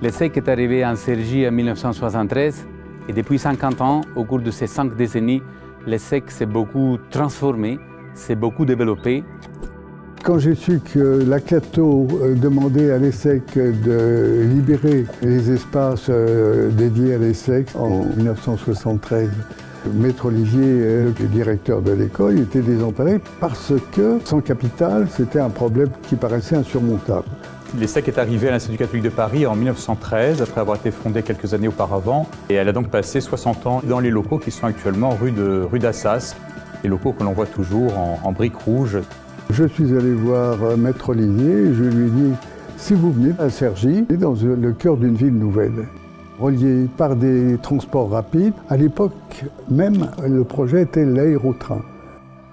L'ESSEC est arrivé en Cergy en 1973 et depuis 50 ans, au cours de ces 5 décennies, l'ESSEC s'est beaucoup transformé, s'est beaucoup développé. Quand j'ai su que l'Acato demandait à l'ESSEC de libérer les espaces dédiés à l'ESSEC en 1973, Maître Olivier, le directeur de l'école, était désemparé parce que sans capital, c'était un problème qui paraissait insurmontable. L'ESSEC est arrivée à l'Institut catholique de Paris en 1913, après avoir été fondée quelques années auparavant. Et elle a donc passé 60 ans dans les locaux qui sont actuellement rue d'Assas, les locaux que l'on voit toujours en briques rouges. Je suis allé voir Maître Olivier et je lui ai dit « Si vous venez à Cergy, dans le cœur d'une ville nouvelle, reliée par des transports rapides, à l'époque même, le projet était l'aérotrain.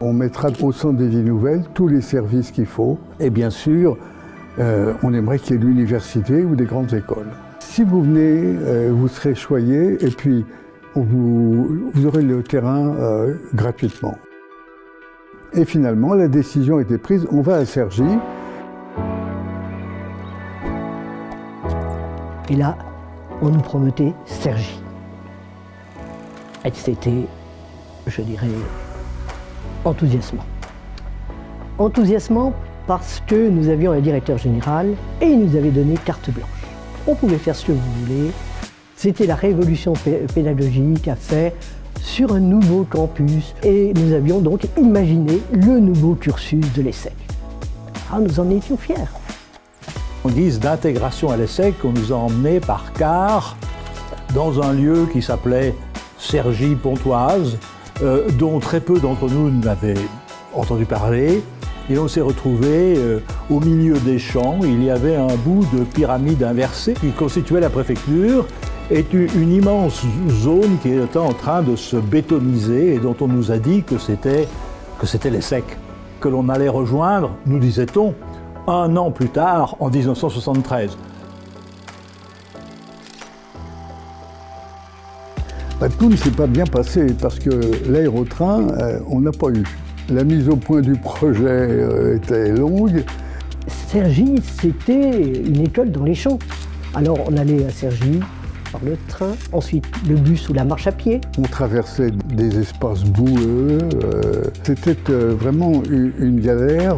On mettra au centre des villes nouvelles tous les services qu'il faut et bien sûr, on aimerait qu'il y ait l'université ou des grandes écoles. Si vous venez, vous serez choyé et puis vous aurez le terrain gratuitement. » Et finalement, la décision a été prise, on va à Cergy. Et là, on nous promettait Cergy. Et c'était, je dirais, enthousiasmant. Enthousiasmant parce que nous avions un directeur général et il nous avait donné carte blanche. On pouvait faire ce que vous voulez. C'était la révolution pédagogique à faire sur un nouveau campus et nous avions donc imaginé le nouveau cursus de l'ESSEC. Ah, nous en étions fiers. En guise d'intégration à l'ESSEC, on nous a emmenés par car dans un lieu qui s'appelait Cergy-Pontoise, dont très peu d'entre nous n'avaient entendu parler. Et on s'est retrouvés au milieu des champs. Il y avait un bout de pyramide inversée qui constituait la préfecture et une immense zone qui était en train de se bétoniser et dont on nous a dit que c'était l'ESSEC, que l'on allait rejoindre, nous disait-on, 1 an plus tard, en 1973. Tout ne s'est pas bien passé parce que l'aérotrain, on n'a pas eu. La mise au point du projet était longue. Cergy, c'était une école dans les champs. Alors on allait à Cergy par le train, ensuite le bus ou la marche à pied. On traversait des espaces boueux. C'était vraiment une galère.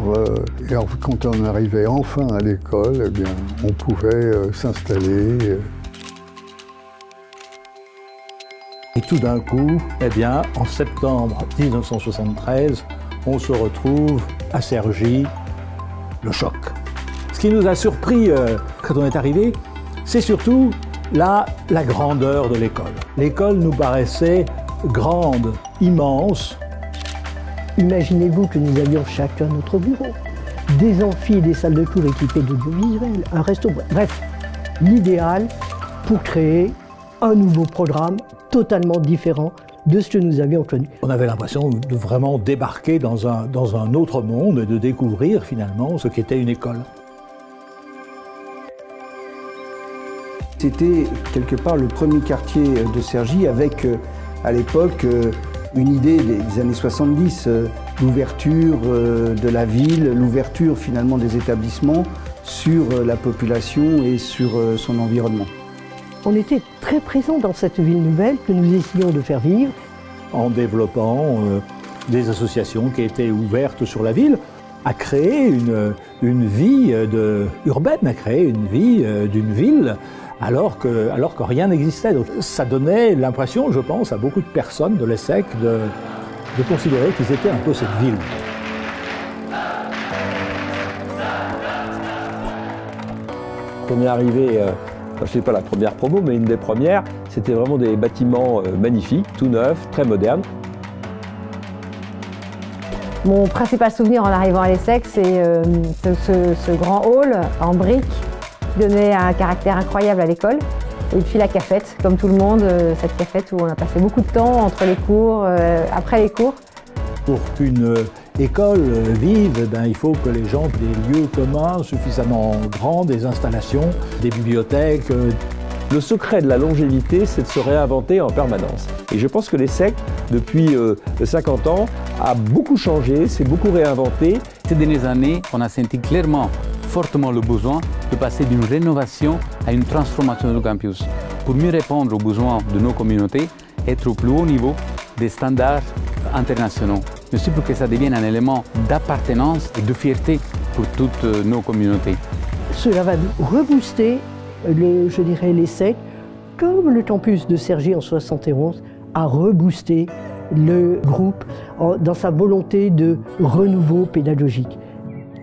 Et quand on arrivait enfin à l'école, eh bien, on pouvait s'installer. Et tout d'un coup, eh bien, en septembre 1973, on se retrouve à Cergy, le choc. Ce qui nous a surpris quand on est arrivé, c'est surtout la grandeur de l'école. L'école nous paraissait grande, immense. Imaginez-vous que nous avions chacun notre bureau, des amphis et des salles de cours équipées d'audiovisuel, un resto, bref, l'idéal pour créer un nouveau programme totalement différent de ce que nous avions connu. On avait l'impression de vraiment débarquer dans un autre monde et de découvrir finalement ce qu'était une école. C'était quelque part le premier quartier de Cergy avec, à l'époque, une idée des années 70, l'ouverture de la ville, l'ouverture finalement des établissements sur la population et sur son environnement. On était très présents dans cette ville nouvelle que nous essayions de faire vivre. En développant des associations qui étaient ouvertes sur la ville, à créer une vie urbaine, à créer une vie d'une ville, alors que rien n'existait. Donc ça donnait l'impression, je pense, à beaucoup de personnes de l'ESSEC de considérer qu'ils étaient un peu cette ville. Quand on est arrivé, je ne sais pas la première promo, mais une des premières, c'était vraiment des bâtiments magnifiques, tout neufs, très modernes. Mon principal souvenir en arrivant à l'ESSEC, c'est ce grand hall en briques qui donnait un caractère incroyable à l'école. Et puis la cafette, comme tout le monde, cette cafette où on a passé beaucoup de temps entre les cours, après les cours. Pour qu'une école vive, il faut que les gens aient des lieux communs suffisamment grands, des installations, des bibliothèques. Le secret de la longévité, c'est de se réinventer en permanence. Et je pense que l'ESSEC, depuis 50 ans, a beaucoup changé, s'est beaucoup réinventé. Ces dernières années, on a senti clairement, fortement le besoin de passer d'une rénovation à une transformation du campus pour mieux répondre aux besoins de nos communautés, être au plus haut niveau des standards internationaux, mais aussi pour que ça devienne un élément d'appartenance et de fierté pour toutes nos communautés. Cela va rebooster, je dirais, l'ESSEC, comme le campus de Cergy en 71 a reboosté le groupe dans sa volonté de renouveau pédagogique.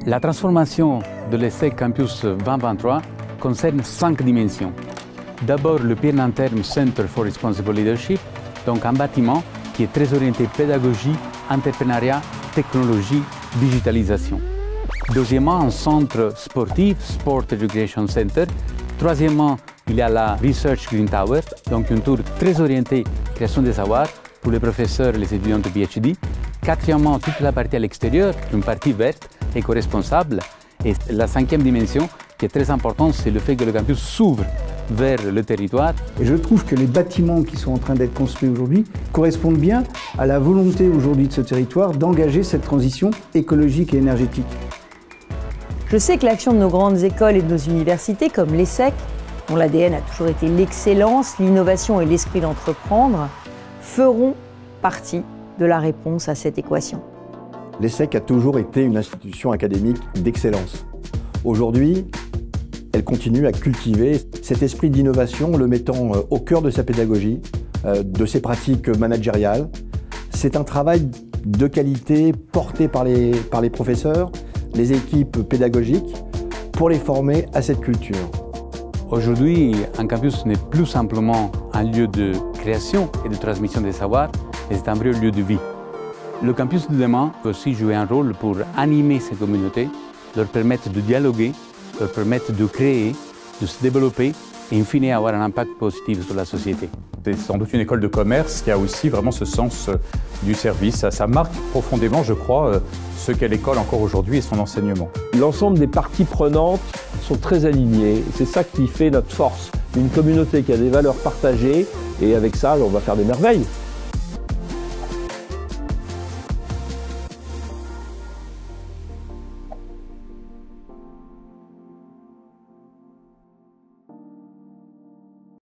La transformation de l'ESSEC Campus 2023 concerne 5 dimensions. D'abord, le Pierre Nanterme Center for Responsible Leadership, donc un bâtiment qui est très orienté pédagogie, entrepreneuriat, technologie, digitalisation. Deuxièmement, un centre sportif, Sport Education Center. Troisièmement, il y a la Research Green Tower, donc une tour très orientée création des savoirs pour les professeurs et les étudiants de PhD. Quatrièmement, toute la partie à l'extérieur, une partie verte, éco-responsable. Et la cinquième dimension, qui est très importante, c'est le fait que le campus s'ouvre vers le territoire. Et je trouve que les bâtiments qui sont en train d'être construits aujourd'hui correspondent bien à la volonté aujourd'hui de ce territoire d'engager cette transition écologique et énergétique. Je sais que l'action de nos grandes écoles et de nos universités, comme l'ESSEC, dont l'ADN a toujours été l'excellence, l'innovation et l'esprit d'entreprendre, feront partie de la réponse à cette équation. L'ESSEC a toujours été une institution académique d'excellence. Aujourd'hui, elle continue à cultiver cet esprit d'innovation, le mettant au cœur de sa pédagogie, de ses pratiques managériales. C'est un travail de qualité porté par les professeurs, les équipes pédagogiques, pour les former à cette culture. Aujourd'hui, un campus n'est plus simplement un lieu de création et de transmission des savoirs, mais c'est un vrai lieu de vie. Le campus de demain peut aussi jouer un rôle pour animer ces communautés, leur permettre de dialoguer, leur permettre de créer, de se développer et in fine avoir un impact positif sur la société. C'est sans doute une école de commerce qui a aussi vraiment ce sens du service. Ça marque profondément, je crois, ce qu'est l'école encore aujourd'hui et son enseignement. L'ensemble des parties prenantes sont très alignées. C'est ça qui fait notre force. Une communauté qui a des valeurs partagées et avec ça, on va faire des merveilles.